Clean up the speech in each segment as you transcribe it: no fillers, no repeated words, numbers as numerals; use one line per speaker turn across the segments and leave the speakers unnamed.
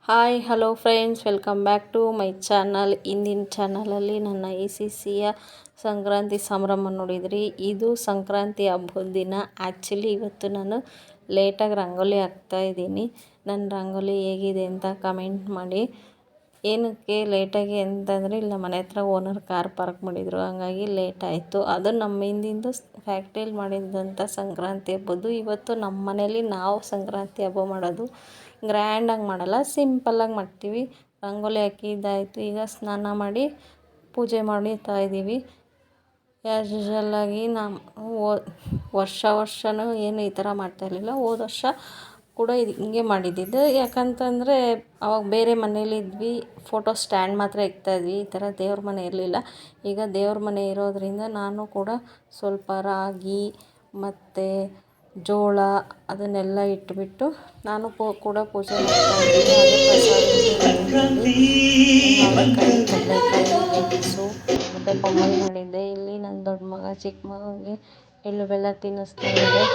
Hi hello friends, welcome back to my channel. ಇಂದಿನ ಚಾನಲಲ್ಲಿ ನನ್ನ ECCಯ ಸಂಕ್ರಾಂತಿ ಸಂಭ್ರಮ ನೋಡಿದ್ರಿ. ಇದು ಸಂಕ್ರಾಂತಿ ಹಬ್ಬದ ದಿನ. ಆ್ಯಕ್ಚುಲಿ ಇವತ್ತು ನಾನು ಲೇಟಾಗಿ ರಂಗೋಲಿ ಹಾಕ್ತಾಯಿದ್ದೀನಿ. ನನ್ನ ರಂಗೋಲಿ ಹೇಗಿದೆ ಅಂತ ಕಮೆಂಟ್ ಮಾಡಿ. ಏನಕ್ಕೆ ಲೇಟಾಗಿ ಅಂತಂದರೆ, ಇಲ್ಲ ಮನೆ ಹತ್ರ ಓನರ್ ಕಾರ್ ಪಾರ್ಕ್ ಮಾಡಿದರು, ಹಾಗಾಗಿ ಲೇಟ್ ಆಯಿತು. ಅದು ನಮ್ಮ ಹಿಂದಿಂದು ಫ್ಯಾಕ್ಟ್ರಿಯಲ್ಲಿ ಮಾಡಿದಂಥ ಸಂಕ್ರಾಂತಿ ಹಬ್ಬದ್ದು. ಇವತ್ತು ನಮ್ಮ ಮನೇಲಿ ನಾವು ಸಂಕ್ರಾಂತಿ ಹಬ್ಬ ಮಾಡೋದು ಗ್ರ್ಯಾಂಡಾಗಿ ಮಾಡಲ್ಲ, ಸಿಂಪಲ್ಲಾಗಿ ಮಾಡ್ತೀವಿ. ರಂಗೋಲಿ ಹಾಕಿದ್ದಾಯಿತು. ಈಗ ಸ್ನಾನ ಮಾಡಿ ಪೂಜೆ ಮಾಡ್ತಾ ಇದ್ದೀವಿ. ಆ್ಯಸ್ ಯೂಶ್ವಲ್ಲಾಗಿ ವರ್ಷವೂ ಏನು ಈ ಥರ ಮಾಡ್ತಾಯಿರಲಿಲ್ಲ. ಹೋದ ವರ್ಷ ಕೂಡ ಇದು ಹಿಂಗೆ ಮಾಡಿದ್ದಿದ್ದು. ಯಾಕಂತಂದರೆ ಅವಾಗ ಬೇರೆ ಮನೇಲಿದ್ವಿ, ಫೋಟೋ ಸ್ಟ್ಯಾಂಡ್ ಮಾತ್ರ ಇಕ್ತಾಯಿದ್ವಿ. ಈ ಥರ ದೇವ್ರ ಮನೆ ಇರಲಿಲ್ಲ. ಈಗ ದೇವ್ರ ಮನೆ ಇರೋದರಿಂದ ನಾನು ಕೂಡ ಸ್ವಲ್ಪ ರಾಗಿ ಮತ್ತು ಜೋಳ ಅದನ್ನೆಲ್ಲ ಇಟ್ಬಿಟ್ಟು ನಾನು ಕೂಡ ಪೂಜೆ ಮಾಡ್ತಾಯಿದ್ದೀನಿ. ಹಾಗೆ ಅವರೆಕಾಯಿ, ಕಡಲೆಕಾಯಿ, ಗೆಣಸು ಮತ್ತು ಪೊಂಗಲ್ ಮಾಡಿದ್ದೆ. ಇಲ್ಲಿ ನನ್ನ ದೊಡ್ಡ ಮಗ ಚಿಕ್ಕ ಮಗನಿಗೆ ಎಳ್ಳು ಬೆಲ್ಲ ತಿನ್ನಿಸ್ತಾ ಇದ್ದೆ.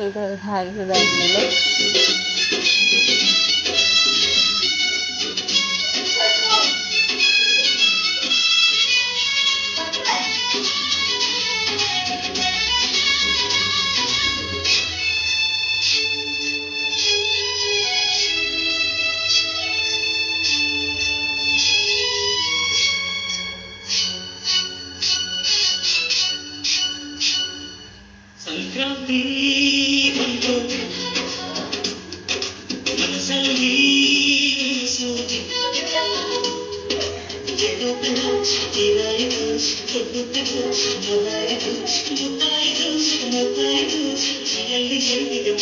ಇದು ಆಗಿದ್ದಾದಮೇಲೆ
ಸಂಕ್ರಾಂತಿ ಬಂತು ಮನಸ್ಸಲ್ಲಿ ಸೂಜಿ ಇದಾಯಿತು ಮುತ್ತಾಯಿತು ಮುತ್ತಾಯಿತು ಮುತ್ತಾಯಿತು ಎಲ್ಲಿ ಎಲ್ಲಿಗೆ